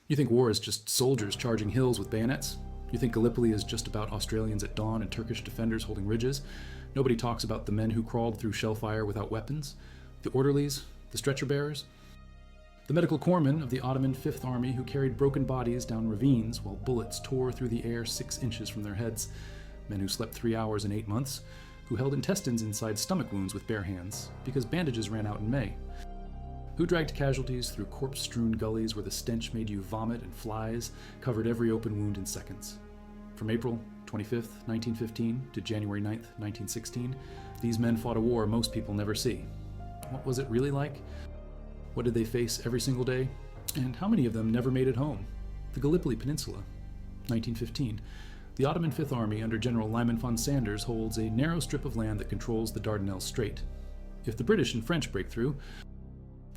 You think war is just soldiers charging hills with bayonets? You think Gallipoli is just about Australians at dawn and Turkish defenders holding ridges? Nobody talks about the men who crawled through shellfire without weapons? The orderlies? The stretcher bearers? The medical corpsmen of the Ottoman Fifth Army who carried broken bodies down ravines while bullets tore through the air 6 inches from their heads? Men who slept 3 hours in 8 months? Who held intestines inside stomach wounds with bare hands because bandages ran out in May? Who dragged casualties through corpse-strewn gullies where the stench made you vomit and flies covered every open wound in seconds? From April 25th, 1915 to January 9th, 1916, these men fought a war most people never see. What was it really like? What did they face every single day? And how many of them never made it home? The Gallipoli Peninsula. 1915. The Ottoman Fifth Army under General Lyman von Sanders holds a narrow strip of land that controls the Dardanelles Strait. If the British and French break through,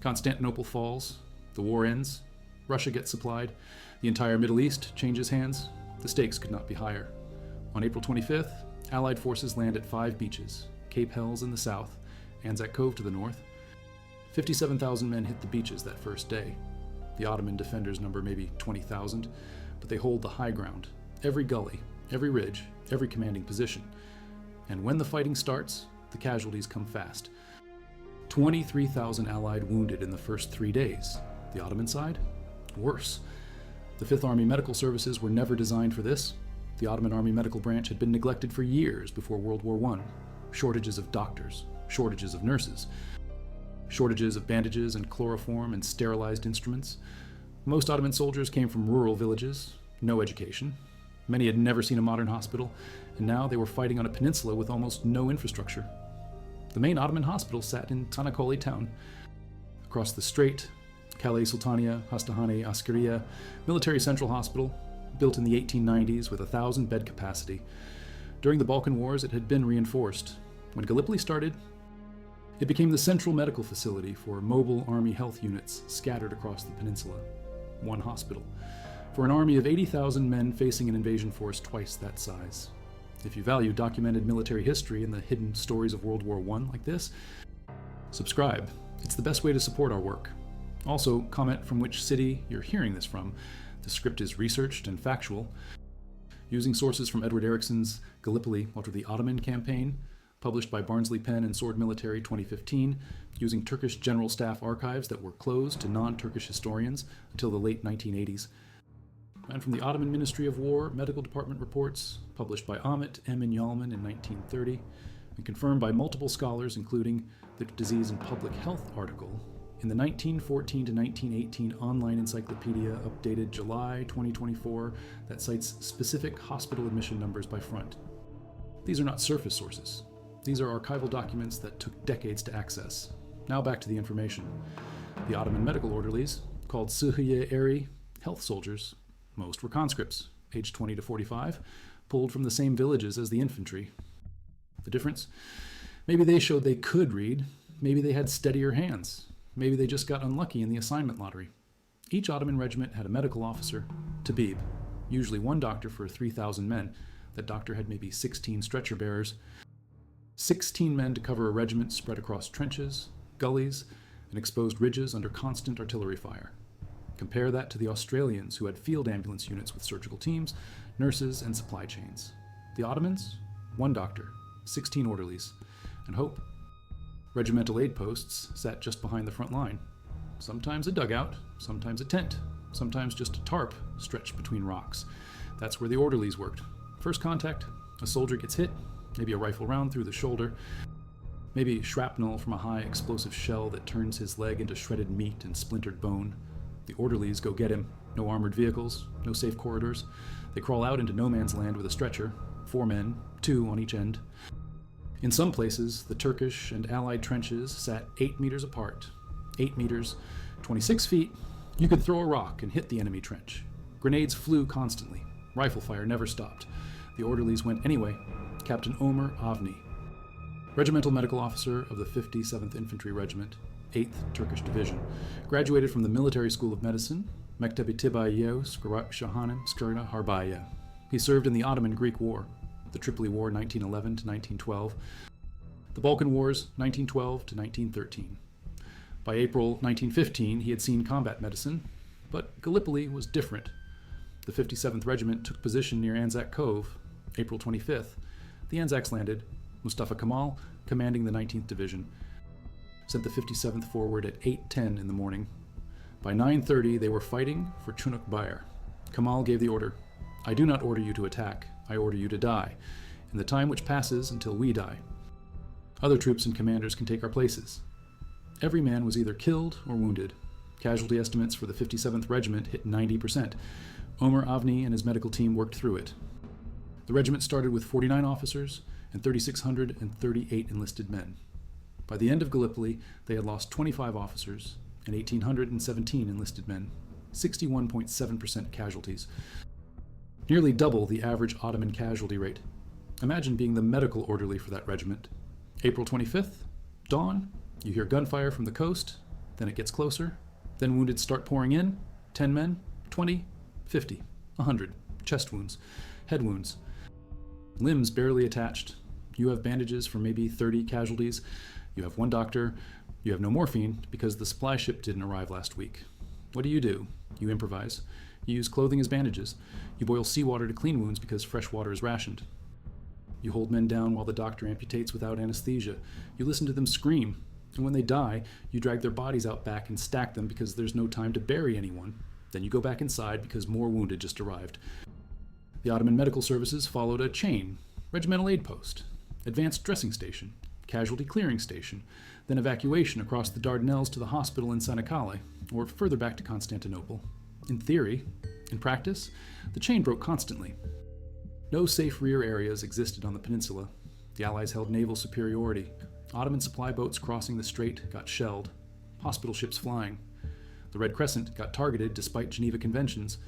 Constantinople falls, the war ends, Russia gets supplied, the entire Middle East changes hands. The stakes could not be higher. On April 25th, Allied forces land at 5 beaches, Cape Helles in the south, Anzac Cove to the north. 57,000 men hit the beaches that first day. The Ottoman defenders number maybe 20,000, but they hold the high ground, every gully, every ridge, every commanding position. And when the fighting starts, the casualties come fast. 23,000 Allied wounded in the first 3 days. The Ottoman side? Worse. The Fifth Army medical services were never designed for this. The Ottoman Army Medical Branch had been neglected for years before World War I. Shortages of doctors, shortages of nurses, shortages of bandages and chloroform and sterilized instruments. Most Ottoman soldiers came from rural villages, no education. Many had never seen a modern hospital, and now they were fighting on a peninsula with almost no infrastructure. The main Ottoman hospital sat in Çanakkale town. Across the strait, Kale Sultaniye Hastahane Askeriye Military Central Hospital, built in the 1890s with 1,000 bed capacity. During the Balkan Wars, it had been reinforced. When Gallipoli started, it became the central medical facility for mobile army health units scattered across the peninsula. One hospital, for an army of 80,000 men facing an invasion force twice that size. If you value documented military history and the hidden stories of World War I like this, subscribe. It's the best way to support our work. Also, comment from which city you're hearing this from. The script is researched and factual, using sources from Edward Ericsson's Gallipoli the Ottoman Campaign, published by Barnsley Pen and Sword Military 2015, using Turkish General Staff archives that were closed to non-Turkish historians until the late 1980s, and from the Ottoman Ministry of War Medical Department reports, published by Ahmet Emin Yalman in 1930, and confirmed by multiple scholars, including the Disease and Public Health article in the 1914 to 1918 online encyclopedia updated July 2024 that cites specific hospital admission numbers by front. These are not surface sources. These are archival documents that took decades to access. Now back to the information. The Ottoman medical orderlies, called Sıhhiye Eri, health soldiers, most were conscripts, aged 20 to 45, pulled from the same villages as the infantry. The difference? Maybe they showed they could read, maybe they had steadier hands, maybe they just got unlucky in the assignment lottery. Each Ottoman regiment had a medical officer, tabib, usually one doctor for 3,000 men. That doctor had maybe 16 stretcher bearers. 16 men to cover a regiment spread across trenches, gullies, and exposed ridges under constant artillery fire. Compare that to the Australians who had field ambulance units with surgical teams, nurses, and supply chains. The Ottomans? One doctor, 16 orderlies, and hope. Regimental aid posts sat just behind the front line. Sometimes a dugout, sometimes a tent, sometimes just a tarp stretched between rocks. That's where the orderlies worked. First contact, a soldier gets hit, maybe a rifle round through the shoulder, maybe shrapnel from a high explosive shell that turns his leg into shredded meat and splintered bone. The orderlies go get him. No armored vehicles, no safe corridors. They crawl out into no man's land with a stretcher, 4 men, 2 on each end. In some places, the Turkish and Allied trenches sat 8 meters apart. 8 meters, 26 feet. You could throw a rock and hit the enemy trench. Grenades flew constantly. Rifle fire never stopped. The orderlies went anyway. Captain Omer Avni, regimental medical officer of the 57th Infantry Regiment, 8th Turkish Division, graduated from the Military School of Medicine, Mektebi Tibaiye Shahanim Skurna Harbiye. He served in the Ottoman-Greek War, the Tripoli War 1911 to 1912, the Balkan Wars 1912 to 1913. By April 1915, he had seen combat medicine, But Gallipoli was different. The 57th Regiment took position near Anzac Cove, April 25th. The Anzacs landed. Mustafa Kemal, commanding the 19th Division, sent the 57th forward at 8:10 in the morning. By 9:30, they were fighting for Chunuk Bair. Kemal gave the order, "I do not order you to attack. I order you to die, in the time which passes until we die. Other troops and commanders can take our places." Every man was either killed or wounded. Casualty estimates for the 57th Regiment hit 90%. Omer Avni and his medical team worked through it. The regiment started with 49 officers and 3,638 enlisted men. By the end of Gallipoli, they had lost 25 officers and 1,817 enlisted men, 61.7% casualties, nearly double the average Ottoman casualty rate. Imagine being the medical orderly for that regiment. April 25th, dawn, you hear gunfire from the coast, then it gets closer, then wounded start pouring in, 10 men, 20, 50, 100, chest wounds, head wounds, limbs barely attached. You have bandages for maybe 30 casualties. You have one doctor. You have no morphine because the supply ship didn't arrive last week. What do? You improvise. You use clothing as bandages. You boil seawater to clean wounds because fresh water is rationed. You hold men down while the doctor amputates without anesthesia. You listen to them scream. And when they die, you drag their bodies out back and stack them because there's no time to bury anyone. Then you go back inside because more wounded just arrived. The Ottoman Medical Services followed a chain: regimental aid post, advanced dressing station, casualty clearing station, then evacuation across the Dardanelles to the hospital in Sanakhale, or further back to Constantinople. In theory, in practice, the chain broke constantly. No safe rear areas existed on the peninsula. The Allies held naval superiority. Ottoman supply boats crossing the strait got shelled. Hospital ships flying. The Red Crescent got targeted despite Geneva Conventions.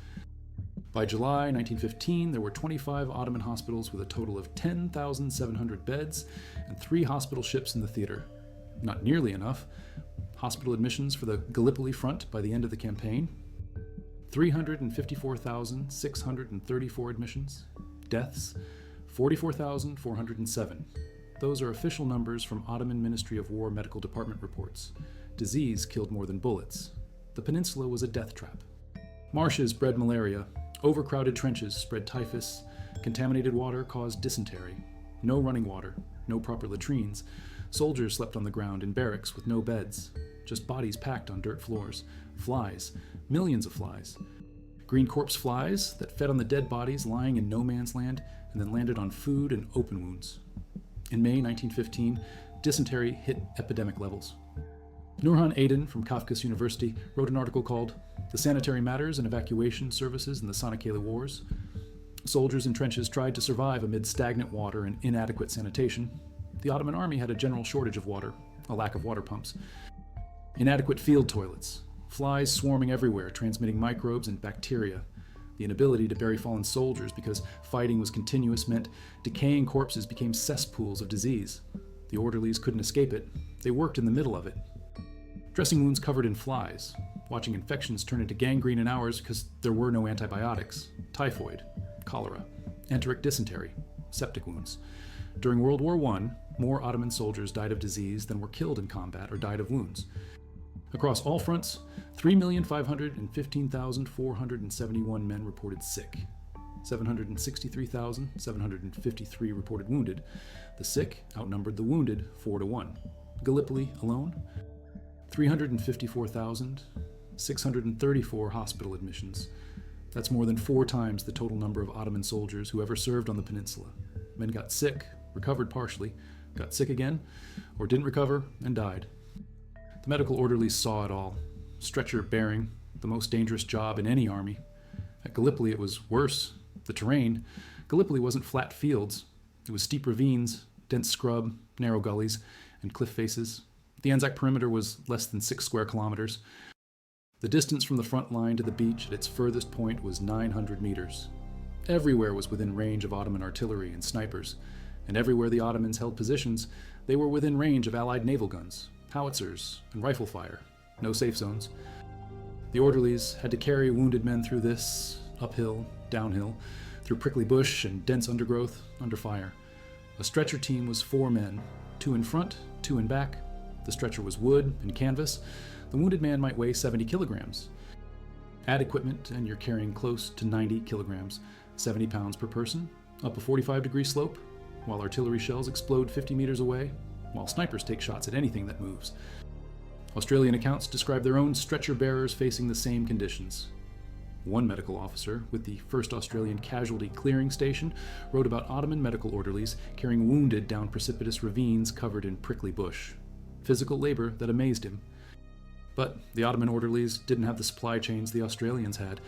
By July 1915, there were 25 Ottoman hospitals with a total of 10,700 beds and 3 hospital ships in the theater. Not nearly enough. Hospital admissions for the Gallipoli front by the end of the campaign: 354,634 admissions. Deaths: 44,407. Those are official numbers from Ottoman Ministry of War Medical Department reports. Disease killed more than bullets. The peninsula was a death trap. Marshes bred malaria. Overcrowded trenches spread typhus. Contaminated water caused dysentery. No running water. No proper latrines. Soldiers slept on the ground in barracks with no beds. Just bodies packed on dirt floors. Flies. Millions of flies. Green corpse flies that fed on the dead bodies lying in no man's land and then landed on food and open wounds. In May 1915, dysentery hit epidemic levels. Nurhan Aydin from Kafkas University wrote an article called "The Sanitary Matters and Evacuation Services in the Sanakhale Wars." Soldiers in trenches tried to survive amid stagnant water and inadequate sanitation. The Ottoman army had a general shortage of water, a lack of water pumps. Inadequate field toilets, flies swarming everywhere, transmitting microbes and bacteria. The inability to bury fallen soldiers because fighting was continuous meant decaying corpses became cesspools of disease. The orderlies couldn't escape it. They worked in the middle of it. Dressing wounds covered in flies, watching infections turn into gangrene in hours because there were no antibiotics, typhoid, cholera, enteric dysentery, septic wounds. During World War I, more Ottoman soldiers died of disease than were killed in combat or died of wounds. Across all fronts, 3,515,471 men reported sick. 763,753 reported wounded. The sick outnumbered the wounded 4-1. Gallipoli alone, 354,634 hospital admissions. That's more than 4 times the total number of Ottoman soldiers who ever served on the peninsula. Men got sick, recovered partially, got sick again, or didn't recover and died. The medical orderlies saw it all. Stretcher bearing, the most dangerous job in any army. At Gallipoli it was worse. The terrain. Gallipoli wasn't flat fields. It was steep ravines, dense scrub, narrow gullies, and cliff faces. The Anzac perimeter was less than 6 square kilometers. The distance from the front line to the beach at its furthest point was 900 meters. Everywhere was within range of Ottoman artillery and snipers, and everywhere the Ottomans held positions, they were within range of Allied naval guns, howitzers, and rifle fire. No safe zones. The orderlies had to carry wounded men through this, uphill, downhill, through prickly bush and dense undergrowth, under fire. A stretcher team was 4 men, 2 in front, 2 in back. The stretcher was wood and canvas. The wounded man might weigh 70 kilograms. Add equipment and you're carrying close to 90 kilograms, 70 pounds per person, up a 45-degree slope, while artillery shells explode 50 meters away, while snipers take shots at anything that moves. Australian accounts describe their own stretcher bearers facing the same conditions. One medical officer with the 1st Australian Casualty Clearing Station wrote about Ottoman medical orderlies carrying wounded down precipitous ravines covered in prickly bush. Physical labor that amazed him. But the Ottoman orderlies didn't have the supply chains the Australians had.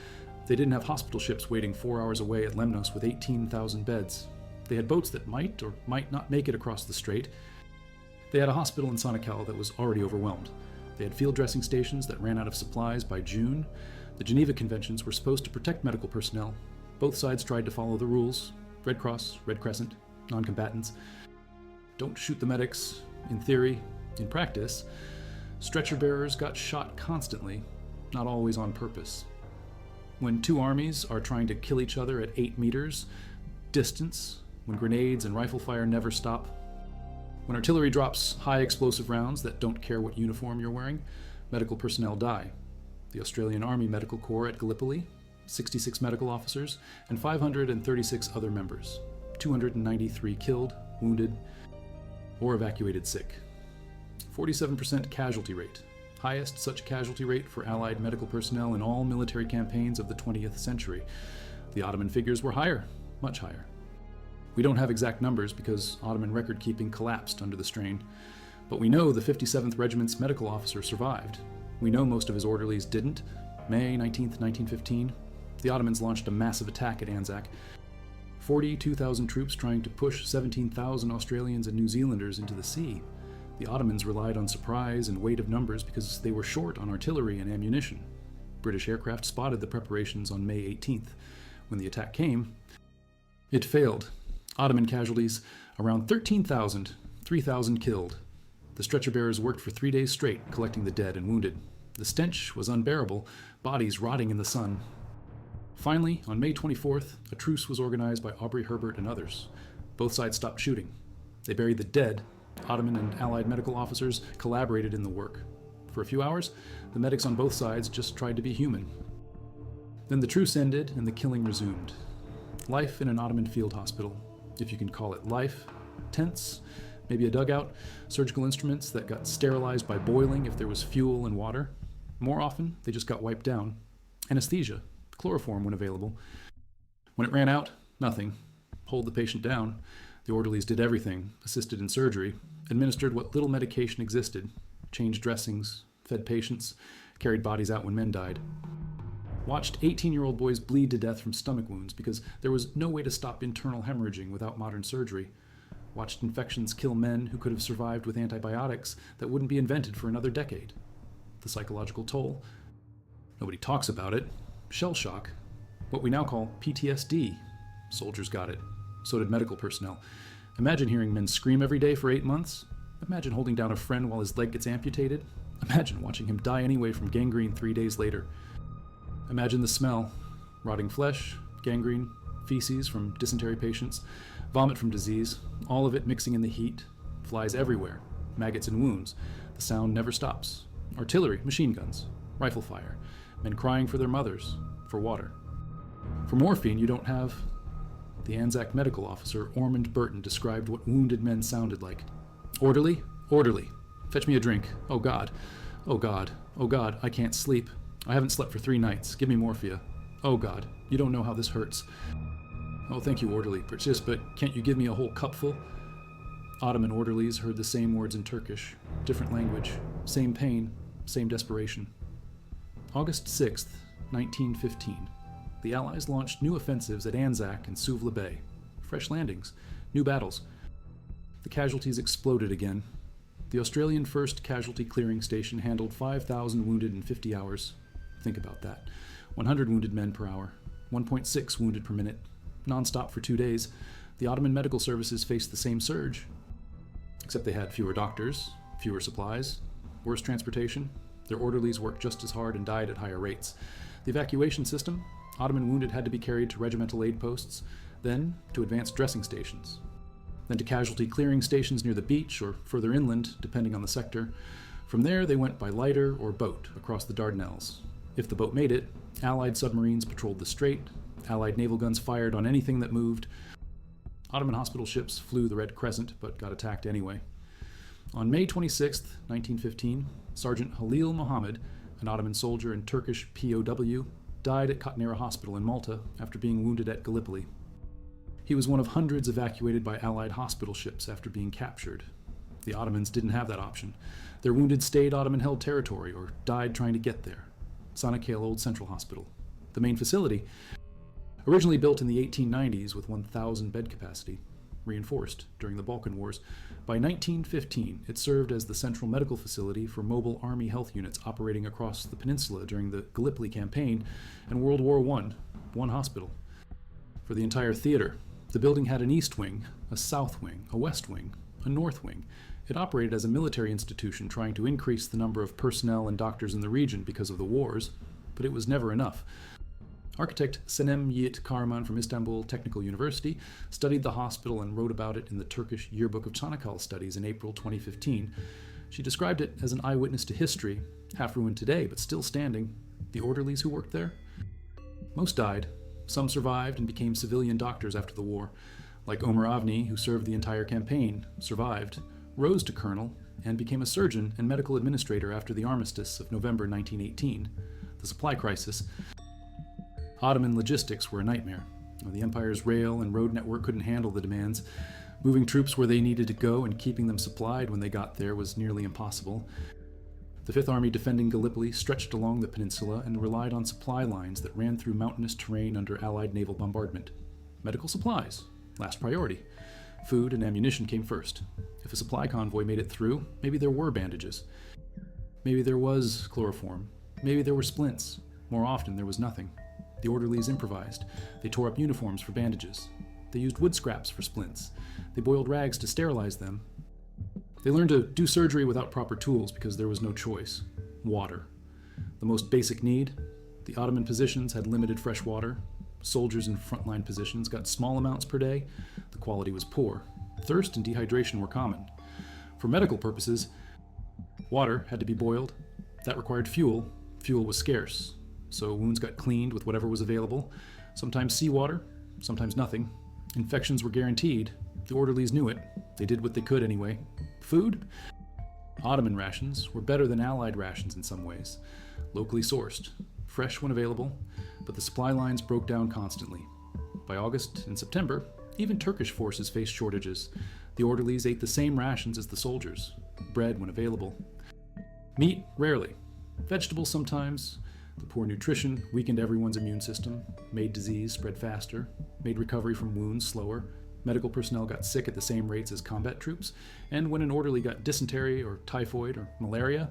They didn't have hospital ships waiting 4 hours away at Lemnos with 18,000 beds. They had boats that might or might not make it across the strait. They had a hospital in Sonacal that was already overwhelmed. They had field dressing stations that ran out of supplies by June. The Geneva Conventions were supposed to protect medical personnel. Both sides tried to follow the rules. Red Cross, Red Crescent, non-combatants. Don't shoot the medics, in theory. In practice, stretcher bearers got shot constantly, not always on purpose. When two armies are trying to kill each other at 8 meters distance, when grenades and rifle fire never stop, when artillery drops high explosive rounds that don't care what uniform you're wearing, medical personnel die. The Australian Army Medical Corps at Gallipoli, 66 medical officers, and 536 other members, 293 killed, wounded, or evacuated sick. 47% casualty rate, highest such casualty rate for Allied medical personnel in all military campaigns of the 20th century. The Ottoman figures were higher, much higher. We don't have exact numbers because Ottoman record-keeping collapsed under the strain, but we know the 57th Regiment's medical officer survived. We know most of his orderlies didn't. May 19, 1915, the Ottomans launched a massive attack at Anzac. 42,000 troops trying to push 17,000 Australians and New Zealanders into the sea. The Ottomans relied on surprise and weight of numbers because they were short on artillery and ammunition. British aircraft spotted the preparations on May 18th. When the attack came, it failed. Ottoman casualties, around 13,000, 3,000 killed. The stretcher bearers worked for 3 days straight, collecting the dead and wounded. The stench was unbearable, bodies rotting in the sun. Finally, on May 24th, a truce was organized by Aubrey Herbert and others. Both sides stopped shooting. They buried the dead. Ottoman and Allied medical officers collaborated in the work. For a few hours, the medics on both sides just tried to be human. Then the truce ended and the killing resumed. Life in an Ottoman field hospital, if you can call it life. Tents, maybe a dugout, surgical instruments that got sterilized by boiling if there was fuel and water. More often, they just got wiped down. Anesthesia, chloroform when available. When it ran out, nothing. Hold the patient down. The orderlies did everything, assisted in surgery, administered what little medication existed, changed dressings, fed patients, carried bodies out when men died. Watched 18-year-old boys bleed to death from stomach wounds because there was no way to stop internal hemorrhaging without modern surgery. Watched infections kill men who could have survived with antibiotics that wouldn't be invented for another decade. The psychological toll. Nobody talks about it. Shell shock. What we now call PTSD. Soldiers got it. So did medical personnel. Imagine hearing men scream every day for 8 months. Imagine holding down a friend while his leg gets amputated. Imagine watching him die anyway from gangrene 3 days later. Imagine the smell. Rotting flesh, gangrene, feces from dysentery patients, vomit from disease, all of it mixing in the heat, flies everywhere, maggots and wounds. The sound never stops. Artillery, machine guns, rifle fire, men crying for their mothers, for water. For morphine, you don't have... The Anzac medical officer, Ormond Burton, described what wounded men sounded like. Orderly, orderly, fetch me a drink. Oh God, oh God, oh God, I can't sleep. I haven't slept for 3 nights. Give me morphia. Oh God, you don't know how this hurts. Oh, thank you, orderly. But can't you give me a whole cupful? Ottoman orderlies heard the same words in Turkish, different language, same pain, same desperation. August 6th, 1915. The Allies launched new offensives at Anzac and Suvla Bay. Fresh landings, new battles. The casualties exploded again. The Australian 1st Casualty Clearing Station handled 5,000 wounded in 50 hours. Think about that. 100 wounded men per hour, 1.6 wounded per minute. Non-stop for 2 days. The Ottoman medical services faced the same surge. Except they had fewer doctors, fewer supplies, worse transportation. Their orderlies worked just as hard and died at higher rates. The evacuation system, Ottoman wounded had to be carried to regimental aid posts, then to advanced dressing stations, then to casualty clearing stations near the beach or further inland, depending on the sector. From there, they went by lighter or boat across the Dardanelles. If the boat made it, Allied submarines patrolled the strait, Allied naval guns fired on anything that moved. Ottoman hospital ships flew the Red Crescent, but got attacked anyway. On May 26, 1915, Sergeant Halil Mohammed, an Ottoman soldier and Turkish POW, died at Kotnera Hospital in Malta after being wounded at Gallipoli. He was one of hundreds evacuated by Allied hospital ships after being captured. The Ottomans didn't have that option. Their wounded stayed Ottoman-held territory or died trying to get there. Sanakale Old Central Hospital, the main facility, originally built in the 1890s with 1,000 bed capacity, reinforced during the Balkan Wars. By 1915, it served as the central medical facility for mobile army health units operating across the peninsula during the Gallipoli Campaign and World War I, one hospital. For the entire theater, the building had an east wing, a south wing, a west wing, a north wing. It operated as a military institution trying to increase the number of personnel and doctors in the region because of the wars, but it was never enough. Architect Senem Yiğit Karaman from Istanbul Technical University studied the hospital and wrote about it in the Turkish Yearbook of Çanakkale Studies in April 2015. She described it as an eyewitness to history, half ruined today but still standing. The orderlies who worked there? Most died. Some survived and became civilian doctors after the war. Like Omer Avni, who served the entire campaign, survived, rose to colonel, and became a surgeon and medical administrator after the armistice of November 1918, the supply crisis. Ottoman logistics were a nightmare. The empire's rail and road network couldn't handle the demands. Moving troops where they needed to go and keeping them supplied when they got there was nearly impossible. The Fifth Army defending Gallipoli stretched along the peninsula and relied on supply lines that ran through mountainous terrain under Allied naval bombardment. Medical supplies, last priority. Food and ammunition came first. If a supply convoy made it through, maybe there were bandages. Maybe there was chloroform. Maybe there were splints. More often, there was nothing. The orderlies improvised. They tore up uniforms for bandages. They used wood scraps for splints. They boiled rags to sterilize them. They learned to do surgery without proper tools because there was no choice. Water. The most basic need. The Ottoman positions had limited fresh water. Soldiers in frontline positions got small amounts per day. The quality was poor. Thirst and dehydration were common. For medical purposes, water had to be boiled. That required fuel. Fuel was scarce. So wounds got cleaned with whatever was available. Sometimes seawater, sometimes nothing. Infections were guaranteed. The orderlies knew it. They did what they could anyway. Food? Ottoman rations were better than Allied rations in some ways. Locally sourced, fresh when available, but the supply lines broke down constantly. By August and September, even Turkish forces faced shortages. The orderlies ate the same rations as the soldiers. Bread when available. Meat, rarely. Vegetables sometimes. The poor nutrition weakened everyone's immune system, made disease spread faster, made recovery from wounds slower. Medical personnel got sick at the same rates as combat troops, and when an orderly got dysentery or typhoid or malaria,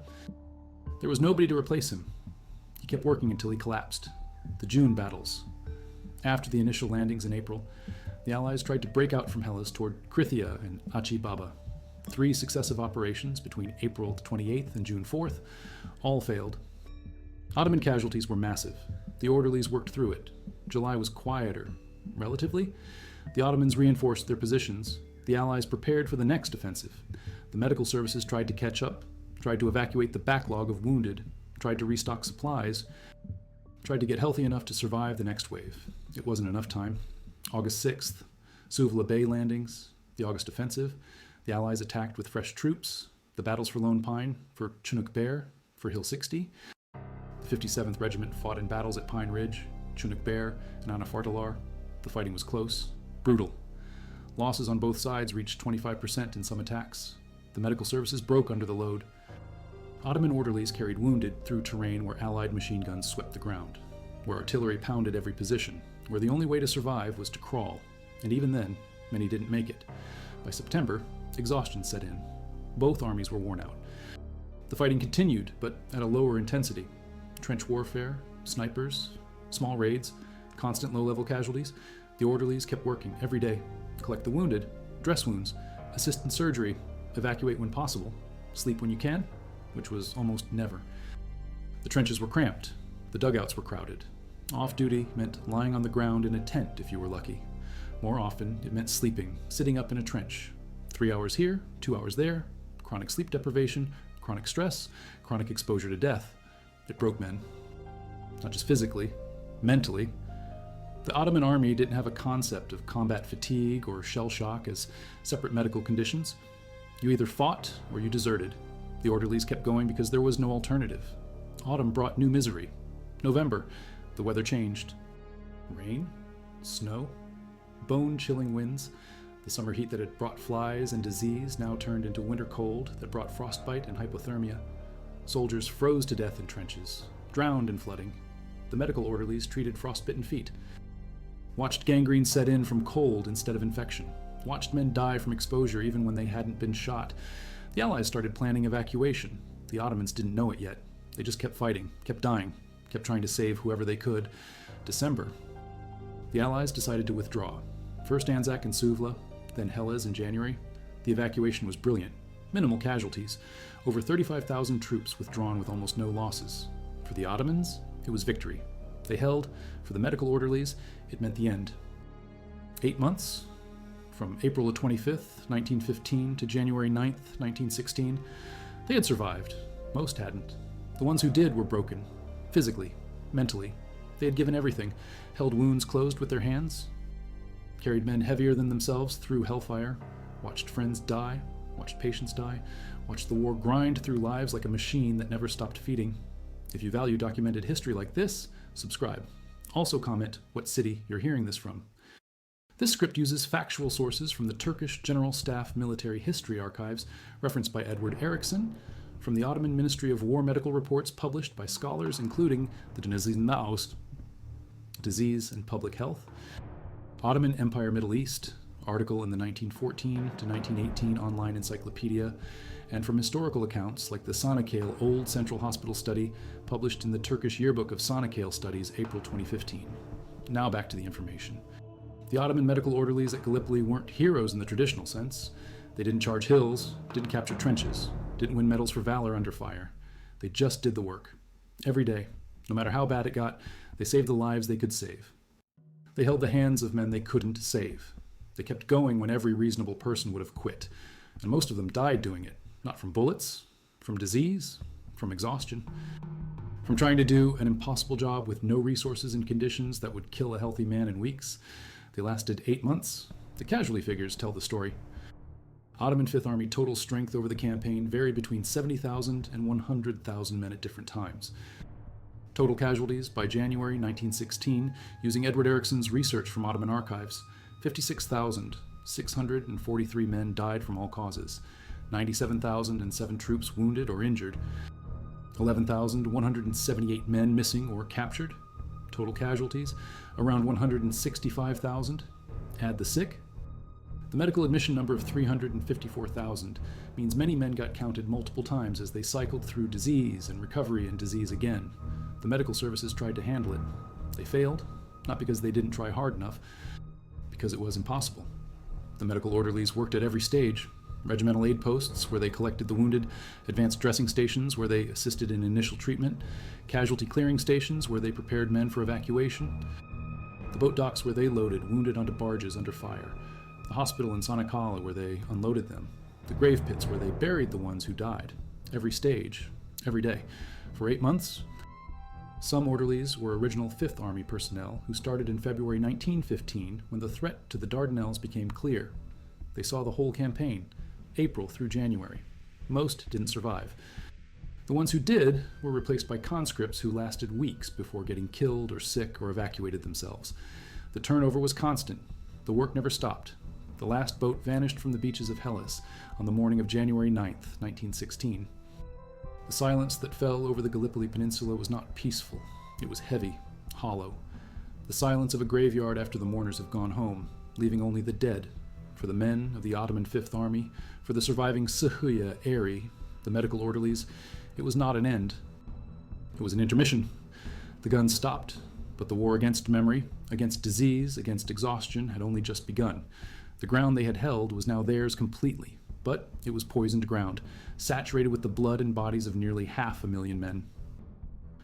there was nobody to replace him. He kept working until he collapsed. The June battles. After the initial landings in April, the Allies tried to break out from Hellas toward Krithia and Achi Baba. 3 successive operations between April 28th and June 4th all failed. Ottoman casualties were massive. The orderlies worked through it. July was quieter, relatively. The Ottomans reinforced their positions. The Allies prepared for the next offensive. The medical services tried to catch up, tried to evacuate the backlog of wounded, tried to restock supplies, tried to get healthy enough to survive the next wave. It wasn't enough time. August 6th, Suvla Bay landings, the August offensive. The Allies attacked with fresh troops. The battles for Lone Pine, for Chunuk Bair, for Hill 60. The 57th Regiment fought in battles at Pine Ridge, Chunuk Bair, and Anafartalar. The fighting was close, brutal. Losses on both sides reached 25% in some attacks. The medical services broke under the load. Ottoman orderlies carried wounded through terrain where Allied machine guns swept the ground, where artillery pounded every position, where the only way to survive was to crawl, and even then, many didn't make it. By September, exhaustion set in. Both armies were worn out. The fighting continued, but at a lower intensity. Trench warfare, snipers, small raids, constant low-level casualties. The orderlies kept working every day. Collect the wounded, dress wounds, assist in surgery, evacuate when possible, sleep when you can, which was almost never. The trenches were cramped. The dugouts were crowded. Off-duty meant lying on the ground in a tent if you were lucky. More often, it meant sleeping, sitting up in a trench. 3 hours here, 2 hours there, chronic sleep deprivation, chronic stress, chronic exposure to death. It broke men. not just physically, mentally. The Ottoman army didn't have a concept of combat fatigue or shell shock as separate medical conditions. You either fought or you deserted. The orderlies kept going because there was no alternative. Autumn brought new misery. November, the weather changed. Rain, snow, bone-chilling winds. The summer heat that had brought flies and disease now turned into winter cold that brought frostbite and hypothermia. Soldiers froze to death in trenches, drowned in flooding. The medical orderlies treated frostbitten feet. Watched gangrene set in from cold instead of infection. Watched men die from exposure even when they hadn't been shot. The Allies started planning evacuation. The Ottomans didn't know it yet. They just kept fighting, kept dying, kept trying to save whoever they could. December. The Allies decided to withdraw. First Anzac and Suvla, then Helles in January. The evacuation was brilliant. Minimal casualties. Over 35,000 troops withdrawn with almost no losses. For the Ottomans, it was victory. They held. For the medical orderlies, it meant the end. 8 months, from April 25th, 1915 to January 9th, 1916, they had survived. Most hadn't. The ones who did were broken, physically, mentally. They had given everything, held wounds closed with their hands, carried men heavier than themselves through hellfire, watched friends die, watched patients die, watched the war grind through lives like a machine that never stopped feeding. If you value documented history like this, subscribe. Also comment what city you're hearing this from. This script uses factual sources from the Turkish General Staff Military History Archives, referenced by Edward Eriksson, from the Ottoman Ministry of War medical reports published by scholars including the Disease and Public Health, Ottoman Empire Middle East, article in the 1914 to 1918 online encyclopedia, and from historical accounts like the Sanaykale Old Central Hospital Study published in the Turkish Yearbook of Sanaykale Studies, April 2015. Now back to the information. The Ottoman medical orderlies at Gallipoli weren't heroes in the traditional sense. They didn't charge hills, didn't capture trenches, didn't win medals for valor under fire. They just did the work. Every day, no matter how bad it got, they saved the lives they could save. They held the hands of men they couldn't save. They kept going when every reasonable person would have quit. And most of them died doing it, not from bullets, from disease, from exhaustion, from trying to do an impossible job with no resources and conditions that would kill a healthy man in weeks. They lasted 8 months. The casualty figures tell the story. Ottoman Fifth Army total strength over the campaign varied between 70,000 and 100,000 men at different times. Total casualties by January 1916, using Edward Eriksson's research from Ottoman archives, 56,643 men died from all causes, 97,007 troops wounded or injured, 11,178 men missing or captured. Total casualties, around 165,000. Add the sick. The medical admission number of 354,000 means many men got counted multiple times as they cycled through disease and recovery and disease again. The medical services tried to handle it. They failed, not because they didn't try hard enough, because it was impossible. The medical orderlies worked at every stage. Regimental aid posts, where they collected the wounded, advanced dressing stations, where they assisted in initial treatment, casualty clearing stations, where they prepared men for evacuation, the boat docks, where they loaded wounded onto barges under fire, the hospital in Sanaykale, where they unloaded them, the grave pits, where they buried the ones who died. Every stage, every day. For 8 months, some orderlies were original Fifth Army personnel who started in February 1915 when the threat to the Dardanelles became clear. They saw the whole campaign, April through January. Most didn't survive. The ones who did were replaced by conscripts who lasted weeks before getting killed or sick or evacuated themselves. The turnover was constant. The work never stopped. The last boat vanished from the beaches of Helles on the morning of January 9th, 1916. The silence that fell over the Gallipoli Peninsula was not peaceful. It was heavy, hollow. The silence of a graveyard after the mourners have gone home, leaving only the dead. For the men of the Ottoman Fifth Army, for the surviving Sıhhiye Eri, the medical orderlies, it was not an end. It was an intermission. The guns stopped, but the war against memory, against disease, against exhaustion had only just begun. The ground they had held was now theirs completely, but it was poisoned ground, saturated with the blood and bodies of nearly 500,000 men.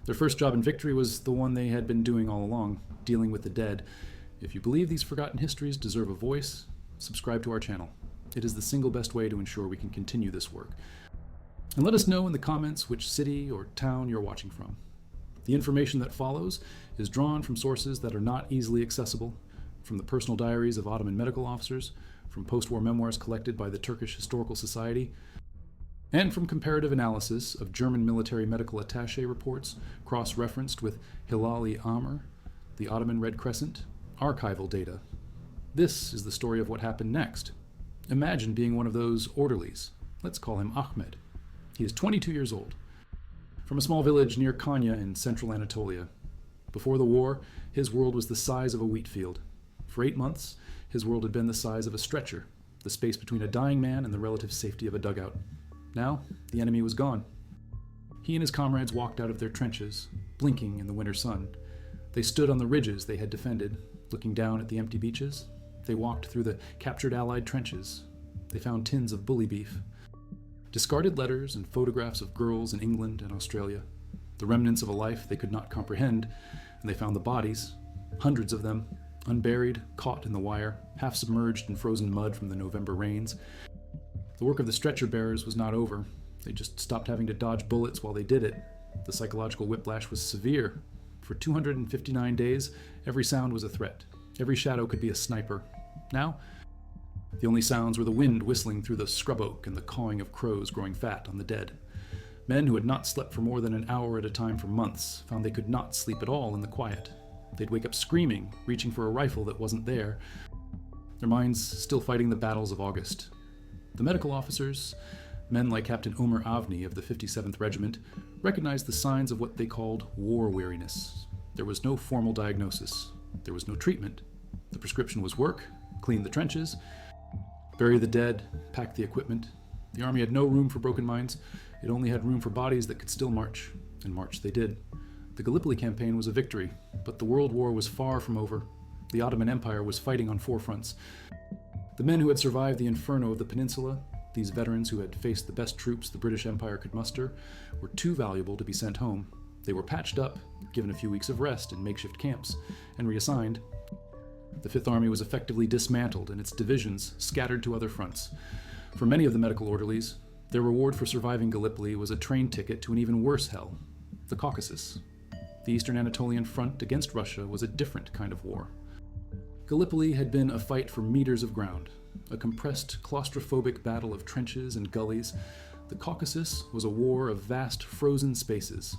Their first job in victory was the one they had been doing all along, dealing with the dead. If you believe these forgotten histories deserve a voice, subscribe to our channel. It is the single best way to ensure we can continue this work. And let us know in the comments which city or town you're watching from. The information that follows is drawn from sources that are not easily accessible, from the personal diaries of Ottoman medical officers, from post-war memoirs collected by the Turkish Historical Society, and from comparative analysis of German military medical attaché reports cross-referenced with Hilal-i-Ahmer, the Ottoman Red Crescent, archival data. This is the story of what happened next. Imagine being one of those orderlies. Let's call him Ahmed. He is 22 years old, from a small village near Konya in central Anatolia. Before the war, his world was the size of a wheat field. For 8 months, his world had been the size of a stretcher, the space between a dying man and the relative safety of a dugout. Now, the enemy was gone. He and his comrades walked out of their trenches, blinking in the winter sun. They stood on the ridges they had defended, looking down at the empty beaches. They walked through the captured Allied trenches. They found tins of bully beef, discarded letters and photographs of girls in England and Australia, the remnants of a life they could not comprehend, and they found the bodies, hundreds of them, unburied, caught in the wire, half submerged in frozen mud from the November rains. The work of the stretcher bearers was not over. They just stopped having to dodge bullets while they did it. The psychological whiplash was severe. For 259 days, every sound was a threat. Every shadow could be a sniper. Now, the only sounds were the wind whistling through the scrub oak and the cawing of crows growing fat on the dead. Men who had not slept for more than an hour at a time for months found they could not sleep at all in the quiet. They'd wake up screaming, reaching for a rifle that wasn't there, their minds still fighting the battles of August. The medical officers, men like Captain Omer Avni of the 57th Regiment, recognized the signs of what they called war weariness. There was no formal diagnosis. There was no treatment. The prescription was work, clean the trenches, bury the dead, pack the equipment. The army had no room for broken minds. It only had room for bodies that could still march, and march they did. The Gallipoli Campaign was a victory, but the World War was far from over. The Ottoman Empire was fighting on 4 fronts. The men who had survived the inferno of the peninsula, these veterans who had faced the best troops the British Empire could muster, were too valuable to be sent home. They were patched up, given a few weeks of rest in makeshift camps, and reassigned. The Fifth Army was effectively dismantled and its divisions scattered to other fronts. For many of the medical orderlies, their reward for surviving Gallipoli was a train ticket to an even worse hell, the Caucasus. The Eastern Anatolian front against Russia was a different kind of war. Gallipoli had been a fight for meters of ground, a compressed, claustrophobic battle of trenches and gullies. The Caucasus was a war of vast frozen spaces,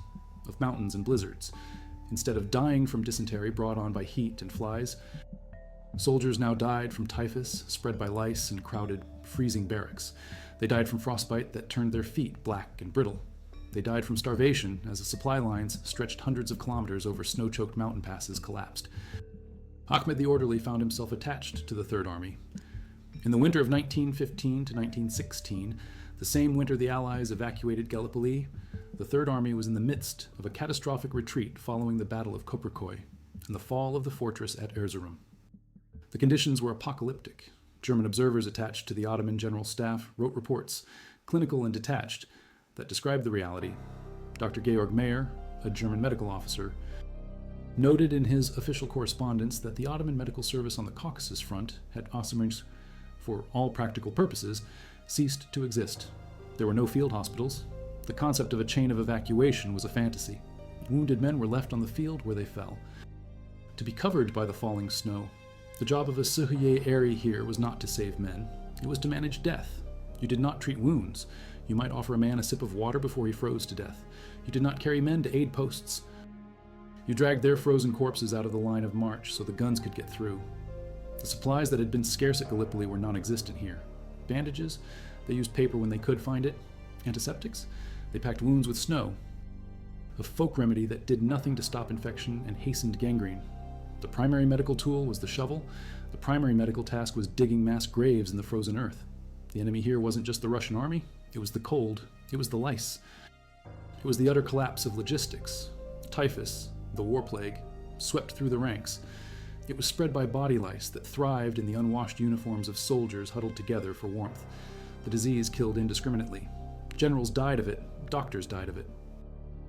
of mountains and blizzards. Instead of dying from dysentery brought on by heat and flies, soldiers now died from typhus spread by lice and crowded, freezing barracks. They died from frostbite that turned their feet black and brittle. They died from starvation as the supply lines stretched hundreds of kilometers over snow-choked mountain passes collapsed. Ahmed the orderly found himself attached to the Third Army. In the winter of 1915 to 1916, the same winter the Allies evacuated Gallipoli, the Third Army was in the midst of a catastrophic retreat following the Battle of Koprikoy and the fall of the fortress at Erzurum. The conditions were apocalyptic. German observers attached to the Ottoman General Staff wrote reports, clinical and detached, that described the reality. Dr. Georg Mayer, a German medical officer, noted in his official correspondence that the Ottoman medical service on the Caucasus front had for all practical purposes, ceased to exist. There were no field hospitals. The concept of a chain of evacuation was a fantasy. Wounded men were left on the field where they fell, to be covered by the falling snow. The job of a Suhye Eri here was not to save men. It was to manage death. You did not treat wounds. You might offer a man a sip of water before he froze to death. You did not carry men to aid posts. You dragged their frozen corpses out of the line of march so the guns could get through. The supplies that had been scarce at Gallipoli were non-existent here. Bandages, they used paper when they could find it. Antiseptics, they packed wounds with snow. A folk remedy that did nothing to stop infection and hastened gangrene. The primary medical tool was the shovel. The primary medical task was digging mass graves in the frozen earth. The enemy here wasn't just the Russian army, it was the cold, it was the lice. It was the utter collapse of logistics. Typhus, the war plague, swept through the ranks. It was spread by body lice that thrived in the unwashed uniforms of soldiers huddled together for warmth. The disease killed indiscriminately. Generals died of it, doctors died of it.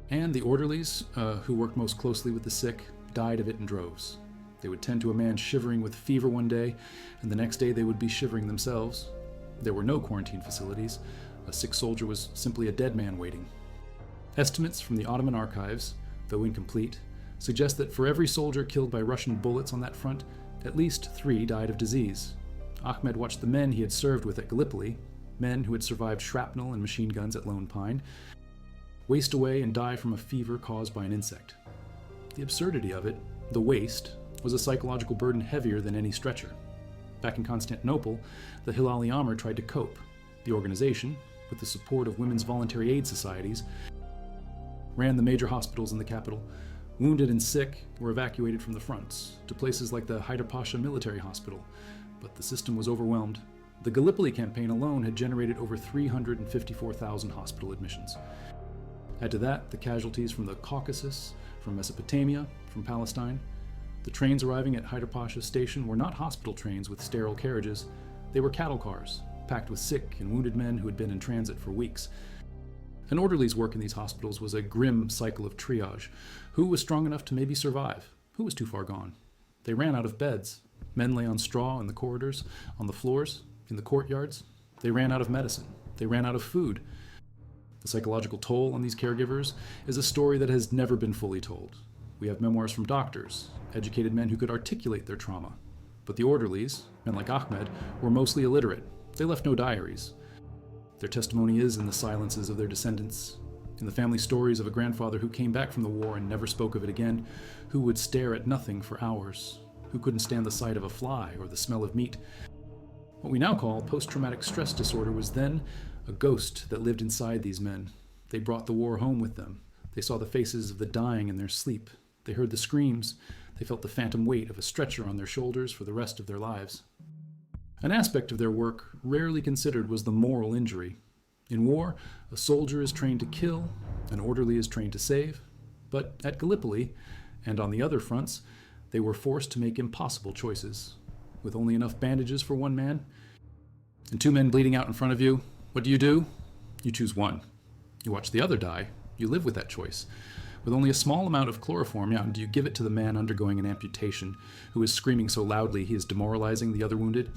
And the orderlies, who worked most closely with the sick, died of it in droves. They would tend to a man shivering with fever one day, and the next day they would be shivering themselves. There were no quarantine facilities. A sick soldier was simply a dead man waiting. Estimates from the Ottoman archives though incomplete, suggest that for every soldier killed by Russian bullets on that front, at least 3 died of disease. Ahmed watched the men he had served with at Gallipoli, men who had survived shrapnel and machine guns at Lone Pine, waste away and die from a fever caused by an insect. The absurdity of it, the waste, was a psychological burden heavier than any stretcher. Back in Constantinople, the Hilal-i-Amr tried to cope. The organization, with the support of women's voluntary aid societies, ran the major hospitals in the capital. Wounded and sick were evacuated from the fronts to places like the Hyder Pasha Military Hospital, but the system was overwhelmed. The Gallipoli Campaign alone had generated over 354,000 hospital admissions. Add to that the casualties from the Caucasus, from Mesopotamia, from Palestine. The trains arriving at Hyder Pasha station were not hospital trains with sterile carriages. They were cattle cars, packed with sick and wounded men who had been in transit for weeks. An orderly's work in these hospitals was a grim cycle of triage. Who was strong enough to maybe survive? Who was too far gone? They ran out of beds. Men lay on straw in the corridors, on the floors, in the courtyards. They ran out of medicine. They ran out of food. The psychological toll on these caregivers is a story that has never been fully told. We have memoirs from doctors, educated men who could articulate their trauma. But the orderlies, men like Ahmed, were mostly illiterate. They left no diaries. Their testimony is in the silences of their descendants, in the family stories of a grandfather who came back from the war and never spoke of it again, who would stare at nothing for hours, who couldn't stand the sight of a fly or the smell of meat. What we now call post-traumatic stress disorder was then a ghost that lived inside these men. They brought the war home with them. They saw the faces of the dying in their sleep. They heard the screams. They felt the phantom weight of a stretcher on their shoulders for the rest of their lives. An aspect of their work rarely considered was the moral injury. In war, a soldier is trained to kill, an orderly is trained to save. But at Gallipoli, and on the other fronts, they were forced to make impossible choices. With only enough bandages for one man, and 2 men bleeding out in front of you, what do? You choose one. You watch the other die. You live with that choice. With only a small amount of chloroform, do you give it to the man undergoing an amputation, who is screaming so loudly he is demoralizing the other wounded?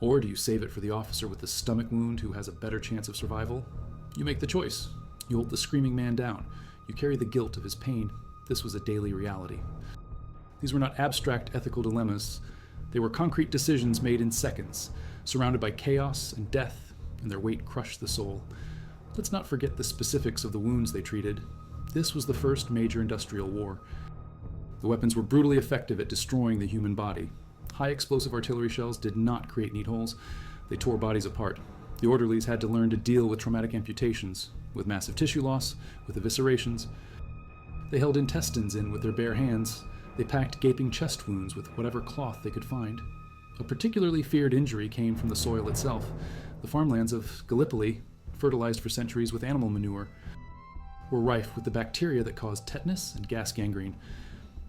Or do you save it for the officer with the stomach wound who has a better chance of survival? You make the choice. You hold the screaming man down. You carry the guilt of his pain. This was a daily reality. These were not abstract ethical dilemmas. They were concrete decisions made in seconds, surrounded by chaos and death, and their weight crushed the soul. Let's not forget the specifics of the wounds they treated. This was the first major industrial war. The weapons were brutally effective at destroying the human body. High explosive artillery shells did not create neat holes. They tore bodies apart. The orderlies had to learn to deal with traumatic amputations, with massive tissue loss, with eviscerations. They held intestines in with their bare hands. They packed gaping chest wounds with whatever cloth they could find. A particularly feared injury came from the soil itself. The farmlands of Gallipoli, fertilized for centuries with animal manure, were rife with the bacteria that caused tetanus and gas gangrene.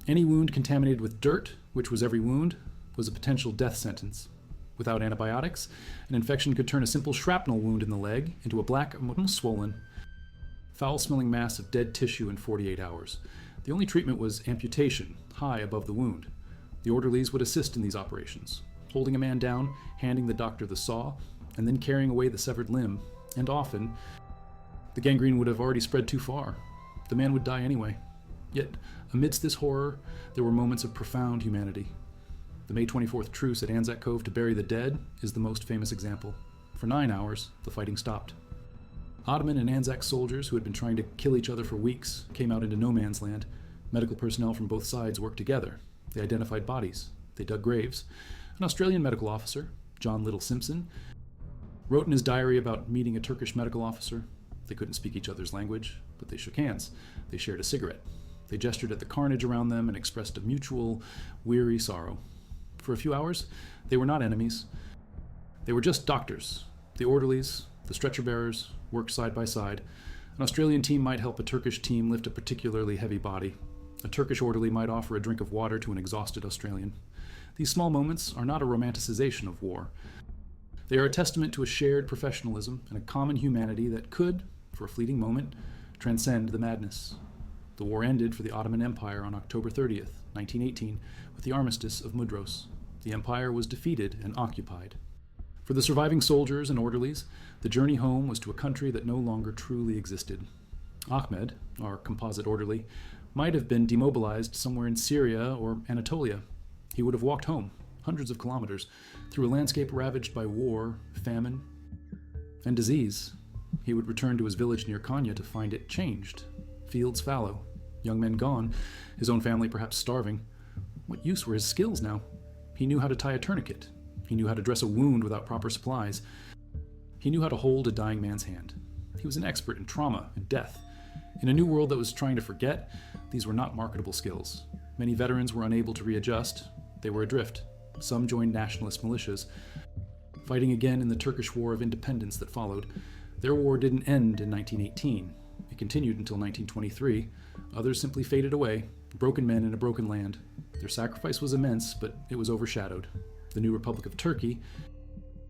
Any wound contaminated with dirt, which was every wound, was a potential death sentence. Without antibiotics, an infection could turn a simple shrapnel wound in the leg into a black, swollen, foul-smelling mass of dead tissue in 48 hours. The only treatment was amputation, high above the wound. The orderlies would assist in these operations, holding a man down, handing the doctor the saw, and then carrying away the severed limb. And often, the gangrene would have already spread too far. The man would die anyway. Yet, amidst this horror, there were moments of profound humanity. The May 24th truce at Anzac Cove to bury the dead is the most famous example. For 9 hours, the fighting stopped. Ottoman and Anzac soldiers who had been trying to kill each other for weeks came out into no man's land. Medical personnel from both sides worked together. They identified bodies. They dug graves. An Australian medical officer, John Little Simpson, wrote in his diary about meeting a Turkish medical officer. They couldn't speak each other's language, but they shook hands. They shared a cigarette. They gestured at the carnage around them and expressed a mutual, weary sorrow. For a few hours, they were not enemies. They were just doctors. The orderlies, the stretcher bearers, worked side by side. An Australian team might help a Turkish team lift a particularly heavy body. A Turkish orderly might offer a drink of water to an exhausted Australian. These small moments are not a romanticization of war. They are a testament to a shared professionalism and a common humanity that could, for a fleeting moment, transcend the madness. The war ended for the Ottoman Empire on October 30th, 1918, with the armistice of Mudros. The empire was defeated and occupied. For the surviving soldiers and orderlies, the journey home was to a country that no longer truly existed. Ahmed, our composite orderly, might have been demobilized somewhere in Syria or Anatolia. He would have walked home, hundreds of kilometers, through a landscape ravaged by war, famine, and disease. He would return to his village near Konya to find it changed. Fields fallow, young men gone, his own family perhaps starving. What use were his skills now? He knew how to tie a tourniquet. He knew how to dress a wound without proper supplies. He knew how to hold a dying man's hand. He was an expert in trauma and death. In a new world that was trying to forget, these were not marketable skills. Many veterans were unable to readjust. They were adrift. Some joined nationalist militias, fighting again in the Turkish War of Independence that followed. Their war didn't end in 1918. It continued until 1923. Others simply faded away, broken men in a broken land. Their sacrifice was immense, but it was overshadowed. The new Republic of Turkey,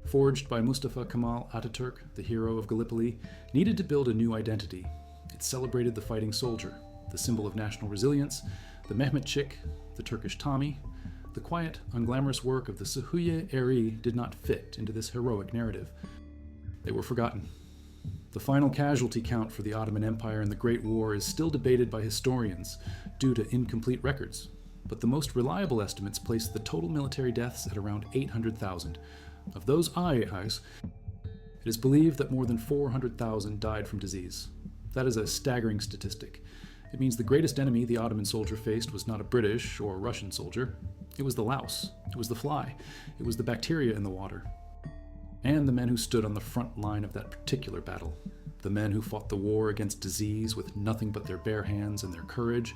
forged by Mustafa Kemal Ataturk, the hero of Gallipoli, needed to build a new identity. It celebrated the fighting soldier, the symbol of national resilience, the Mehmetçik, the Turkish Tommy. The quiet, unglamorous work of the Suhuye Eri did not fit into this heroic narrative. They were forgotten. The final casualty count for the Ottoman Empire in the Great War is still debated by historians due to incomplete records, but the most reliable estimates place the total military deaths at around 800,000. Of those it is believed that more than 400,000 died from disease. That is a staggering statistic. It means the greatest enemy the Ottoman soldier faced was not a British or Russian soldier. It was the louse. It was the fly. It was the bacteria in the water. And the men who stood on the front line of that particular battle. The men who fought the war against disease with nothing but their bare hands and their courage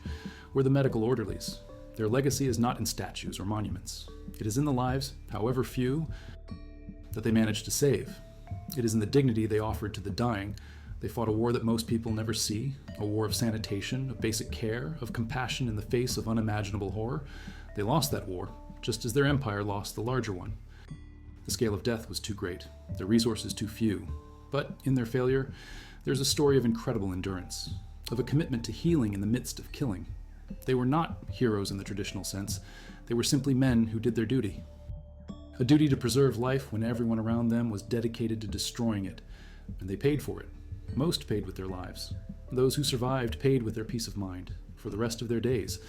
were the medical orderlies. Their legacy is not in statues or monuments. It is in the lives, however few, that they managed to save. It is in the dignity they offered to the dying. They fought a war that most people never see, a war of sanitation, of basic care, of compassion in the face of unimaginable horror. They lost that war, just as their empire lost the larger one. The scale of death was too great, their resources too few. But in their failure, there's a story of incredible endurance, of a commitment to healing in the midst of killing. They were not heroes in the traditional sense. They were simply men who did their duty. A duty to preserve life when everyone around them was dedicated to destroying it, and they paid for it. Most paid with their lives. Those who survived paid with their peace of mind for the rest of their days.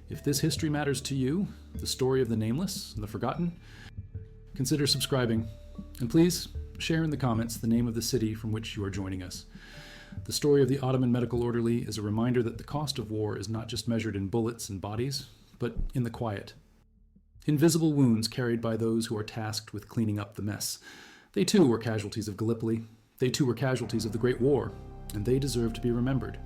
If this history matters to you, the story of the nameless and the forgotten, consider subscribing. And please share in the comments the name of the city from which you are joining us. The story of the Ottoman medical orderly is a reminder that the cost of war is not just measured in bullets and bodies, but in the quiet. Invisible wounds carried by those who are tasked with cleaning up the mess. They too were casualties of Gallipoli. They too were casualties of the Great War, and they deserve to be remembered.